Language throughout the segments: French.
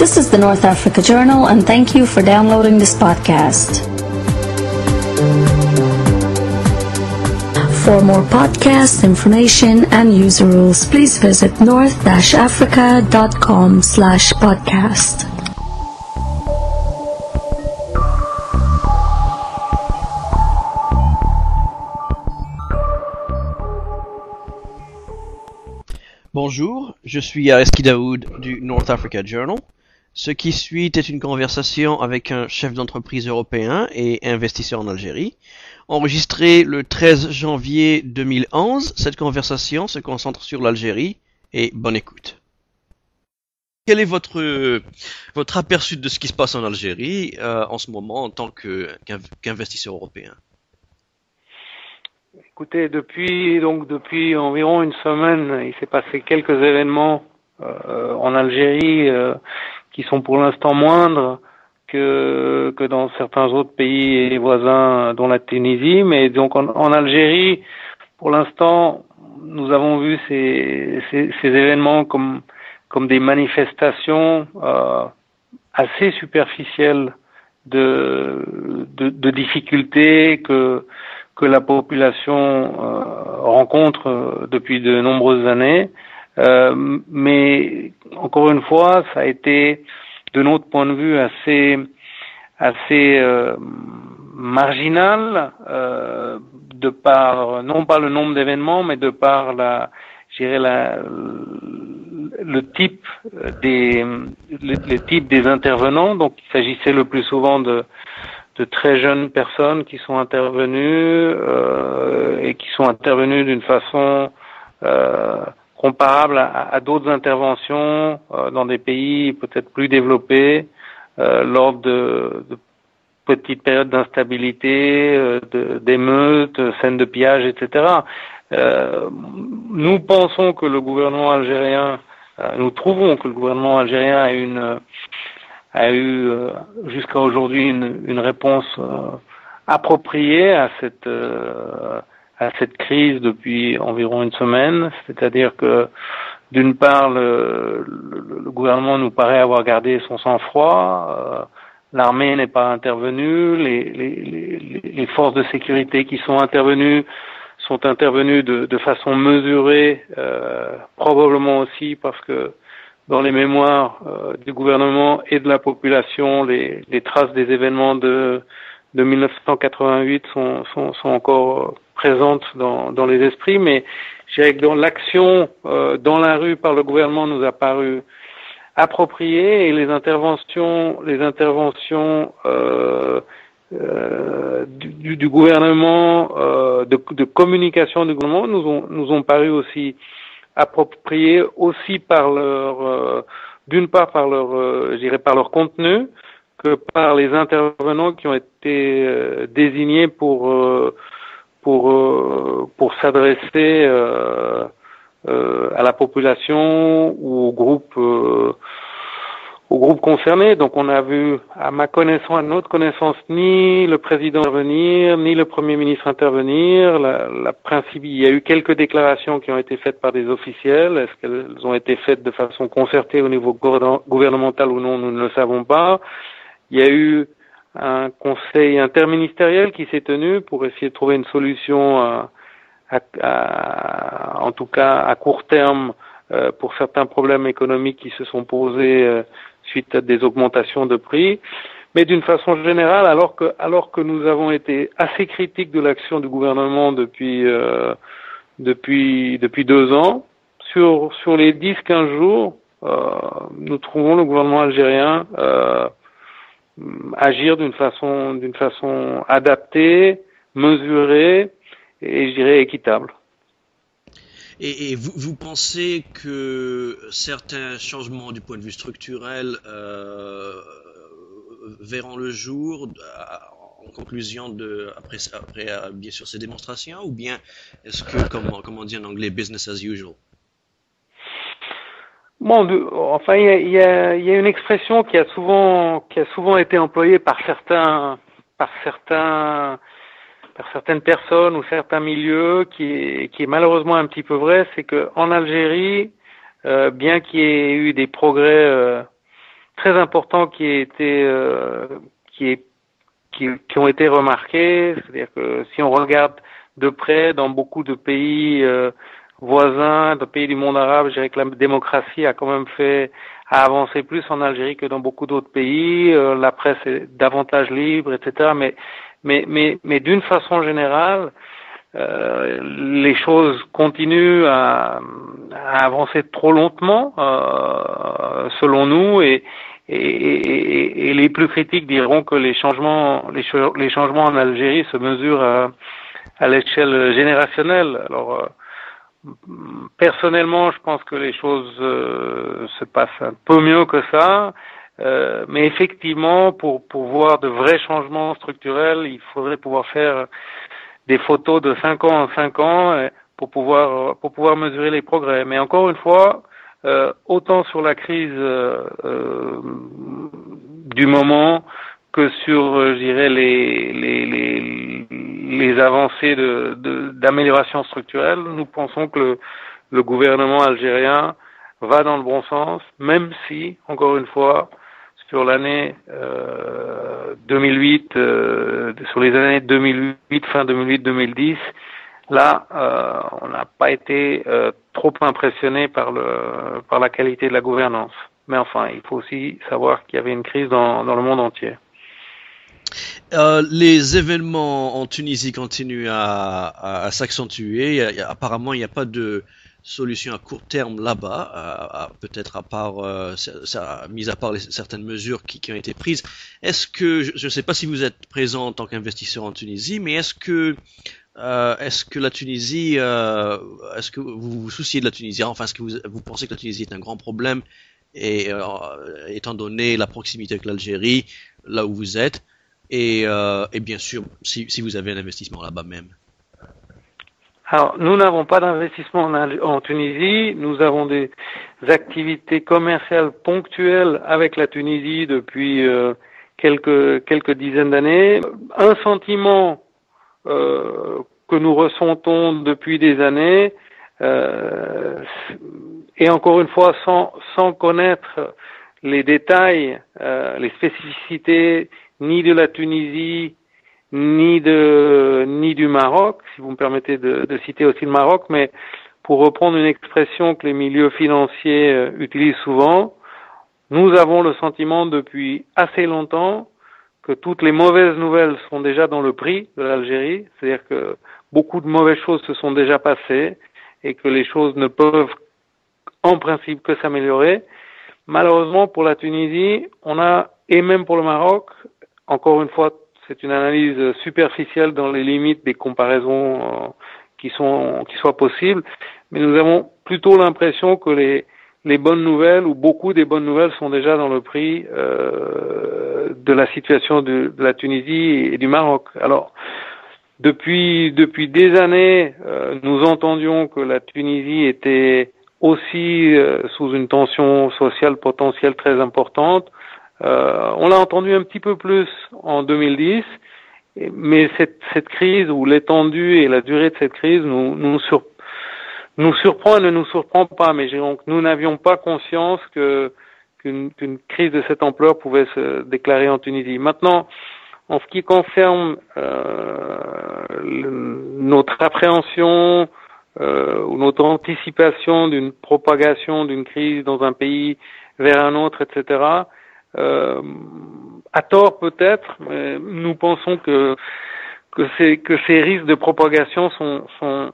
This is the North Africa Journal, and thank you for downloading this podcast. For more podcasts, information, and user rules, please visit north-africa.com/podcast. Bonjour, je suis Ariski Daoud du North Africa Journal. Ce qui suit est une conversation avec un chef d'entreprise européen et investisseur en Algérie. Enregistrée le 13 janvier 2011, cette conversation se concentre sur l'Algérie et bonne écoute. Quel est votre aperçu de ce qui se passe en Algérie en ce moment en tant qu'investisseur européen? Écoutez, depuis environ une semaine, il s'est passé quelques événements en Algérie qui sont pour l'instant moindres que dans certains autres pays voisins, dont la Tunisie. Mais donc en Algérie, pour l'instant, nous avons vu ces événements comme des manifestations assez superficielles de difficultés que la population rencontre depuis de nombreuses années. Mais encore une fois, ça a été, de notre point de vue, assez marginal, de par, non pas le nombre d'événements, mais de par le type des intervenants. Donc il s'agissait le plus souvent de très jeunes personnes qui sont intervenues et qui sont intervenues d'une façon comparable à d'autres interventions dans des pays peut-être plus développés lors de petites périodes d'instabilité, d'émeutes, scènes de pillage, etc. Nous pensons que le gouvernement algérien, nous trouvons que le gouvernement algérien a eu jusqu'à aujourd'hui une réponse appropriée à cette crise depuis environ une semaine. C'est-à-dire que d'une part le gouvernement nous paraît avoir gardé son sang-froid, l'armée n'est pas intervenue, les forces de sécurité qui sont intervenues de façon mesurée, probablement aussi parce que dans les mémoires du gouvernement et de la population, les traces des événements de 1988 sont encore présentes dans les esprits, mais je dirais que dans l'action dans la rue par le gouvernement nous a paru appropriée, et les interventions du gouvernement, de communication du gouvernement nous ont paru aussi appropriés, aussi par d'une part par leur contenu, que par les intervenants qui ont été désignés pour s'adresser à la population ou aux groupes concernés. Donc on a vu, à notre connaissance, ni le président intervenir, ni le Premier ministre intervenir. Il y a eu quelques déclarations qui ont été faites par des officiels. Est-ce qu'elles ont été faites de façon concertée au niveau gouvernemental ou non, nous ne le savons pas. Il y a eu un conseil interministériel qui s'est tenu pour essayer de trouver une solution en tout cas à court terme pour certains problèmes économiques qui se sont posés suite à des augmentations de prix. Mais d'une façon générale, alors que nous avons été assez critiques de l'action du gouvernement depuis 2 ans, sur les 10-15 jours, nous trouvons le gouvernement algérien agir d'une façon adaptée, mesurée et je dirais équitable. Et vous pensez que certains changements du point de vue structurel verront le jour en conclusion après bien sûr ces démonstrations, ou bien est-ce que, comme on dit en anglais, business as usual? Bon, enfin, il y a une expression qui a souvent été employée par certaines personnes ou certains milieux, qui est malheureusement un petit peu vrai, c'est que en Algérie, bien qu'il y ait eu des progrès très importants qui ont été remarqués. C'est-à-dire que si on regarde de près dans beaucoup de pays voisins, de pays du monde arabe, je dirais que la démocratie a quand même a avancé plus en Algérie que dans beaucoup d'autres pays. La presse est davantage libre, etc. Mais d'une façon générale, les choses continuent à avancer trop lentement, selon nous, et les plus critiques diront que les changements en Algérie se mesurent à l'échelle générationnelle. Alors, personnellement, je pense que les choses se passent un peu mieux que ça. Mais effectivement, pour voir de vrais changements structurels, il faudrait pouvoir faire des photos de 5 ans en 5 ans pour pouvoir mesurer les progrès. Mais encore une fois, autant sur la crise du moment que sur, je dirais, les avancées d'amélioration structurelle, nous pensons que le gouvernement algérien va dans le bon sens, même si, encore une fois, sur l'année 2008, sur les années 2008, fin 2008-2010, là, on n'a pas été trop impressionné par la qualité de la gouvernance. Mais enfin, il faut aussi savoir qu'il y avait une crise dans le monde entier. Les événements en Tunisie continuent à s'accentuer. Apparemment, il n'y a pas de solution à court terme là-bas, peut-être à part, mis à part certaines mesures qui ont été prises. Est-ce que, je ne sais pas si vous êtes présent en tant qu'investisseur en Tunisie, mais est-ce que la Tunisie, est-ce que vous vous souciez de la Tunisie? Enfin, est-ce que vous pensez que la Tunisie est un grand problème, et étant donné la proximité avec l'Algérie, là où vous êtes, et bien sûr, si vous avez un investissement là-bas même? Alors, nous n'avons pas d'investissement en Tunisie. Nous avons des activités commerciales ponctuelles avec la Tunisie depuis quelques dizaines d'années. Un sentiment que nous ressentons depuis des années, et encore une fois sans connaître les détails, les spécificités ni de la Tunisie ni du Maroc, si vous me permettez de citer aussi le Maroc, mais pour reprendre une expression que les milieux financiers utilisent souvent, nous avons le sentiment depuis assez longtemps que toutes les mauvaises nouvelles sont déjà dans le prix de l'Algérie, c'est-à-dire que beaucoup de mauvaises choses se sont déjà passées et que les choses ne peuvent en principe que s'améliorer. Malheureusement pour la Tunisie, et même pour le Maroc, encore une fois, c'est une analyse superficielle dans les limites des comparaisons qui soient possibles, mais nous avons plutôt l'impression que les bonnes nouvelles, ou beaucoup des bonnes nouvelles, sont déjà dans le prix de la situation de la Tunisie et du Maroc. Alors, depuis des années, nous entendions que la Tunisie était aussi sous une tension sociale potentielle très importante. On l'a entendu un petit peu plus en 2010, mais cette crise, ou l'étendue et la durée de cette crise nous surprend et ne nous surprend pas, mais nous n'avions pas conscience qu'une crise de cette ampleur pouvait se déclarer en Tunisie. Maintenant, en ce qui concerne notre appréhension ou notre anticipation d'une propagation d'une crise dans un pays vers un autre, etc., à tort peut-être, mais nous pensons que ces risques de propagation sont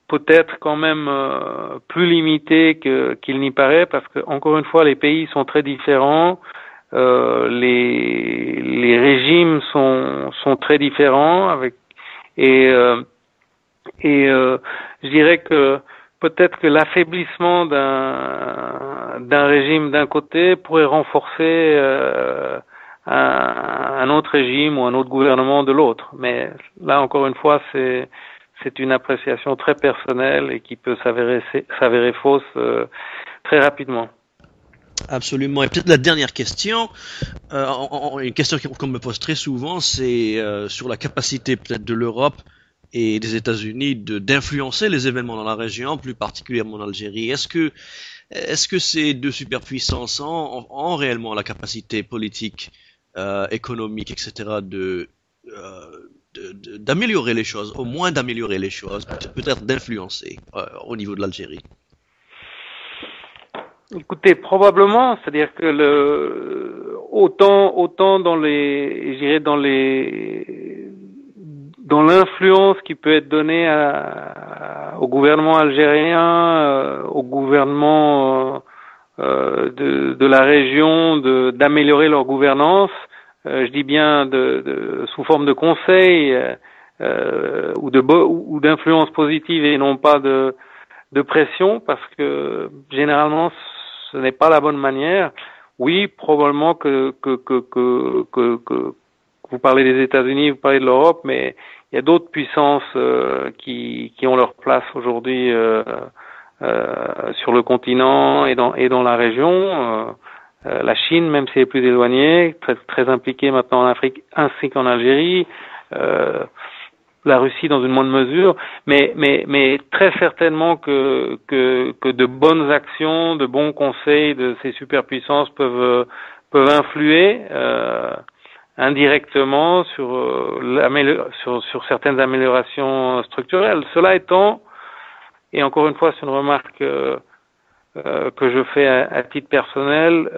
peut-être quand même plus limités qu'il n'y paraît, parce que encore une fois, les pays sont très différents, les régimes sont très différents, je dirais que peut-être que l'affaiblissement d'un régime d'un côté pourrait renforcer un autre régime ou un autre gouvernement de l'autre. Mais là, encore une fois, c'est une appréciation très personnelle et qui peut s'avérer fausse très rapidement. Absolument. Et peut-être la dernière question, une question qu'on me pose très souvent, c'est sur la capacité peut-être de l'Europe et des États-Unis d'influencer les événements dans la région, plus particulièrement en Algérie. Est-ce que Est-ce que ces deux superpuissances ont réellement la capacité politique, économique, etc. d'améliorer les choses, au moins d'améliorer les choses, peut-être d'influencer au niveau de l'Algérie? Écoutez, probablement, c'est-à-dire que autant dans dans l'influence qui peut être donnée au gouvernement algérien, au gouvernement de la région, d'améliorer leur gouvernance. Je dis bien sous forme de conseil ou d'influence positive et non pas de pression, parce que généralement ce n'est pas la bonne manière. Oui, probablement que vous parlez des États-Unis, vous parlez de l'Europe, mais il y a d'autres puissances qui ont leur place aujourd'hui sur le continent et dans la région. La Chine, même si elle est plus éloignée, très impliquée maintenant en Afrique ainsi qu'en Algérie. La Russie dans une moindre mesure, mais très certainement que de bonnes actions, de bons conseils de ces superpuissances peuvent influer indirectement sur certaines améliorations structurelles. Cela étant, et encore une fois c'est une remarque que je fais à titre personnel,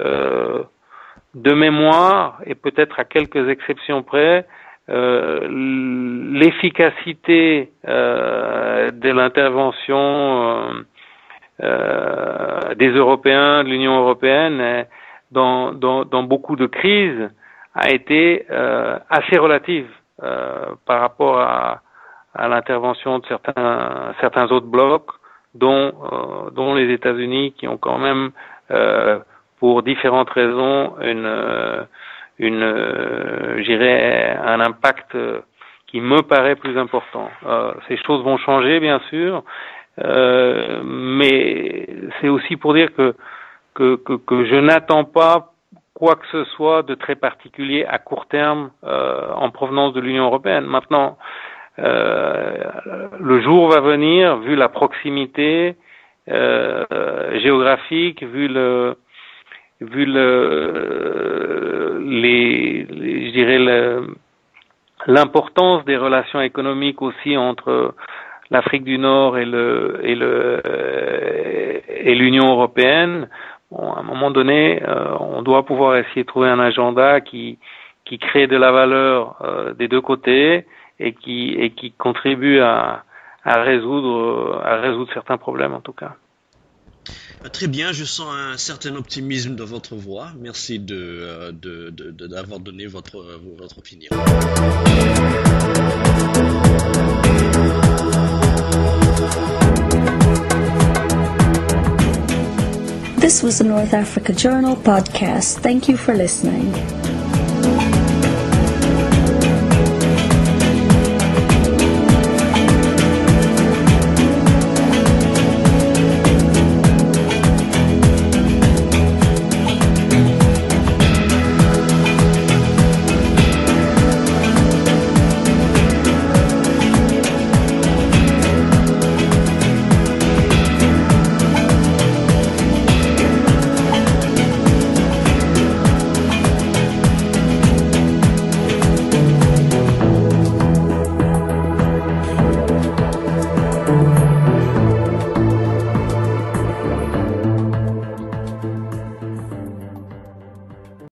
de mémoire, et peut-être à quelques exceptions près, l'efficacité de l'intervention des Européens, de l'Union européenne, dans beaucoup de crises, a été assez relative par rapport à l'intervention de certains autres blocs, dont les États-Unis, qui ont quand même, pour différentes raisons, un impact qui me paraît plus important. Ces choses vont changer, bien sûr, mais c'est aussi pour dire que je n'attends pas quoi que ce soit de très particulier à court terme en provenance de l'Union européenne. Maintenant, le jour va venir, vu la proximité géographique, vu l'importance des relations économiques aussi entre l'Afrique du Nord et l'Union européenne. Bon, à un moment donné, on doit pouvoir essayer de trouver un agenda qui crée de la valeur des deux côtés et qui contribue à résoudre certains problèmes en tout cas. Très bien, je sens un certain optimisme dans votre voix. Merci d'avoir donné votre opinion. This was the North Africa Journal podcast. Thank you for listening.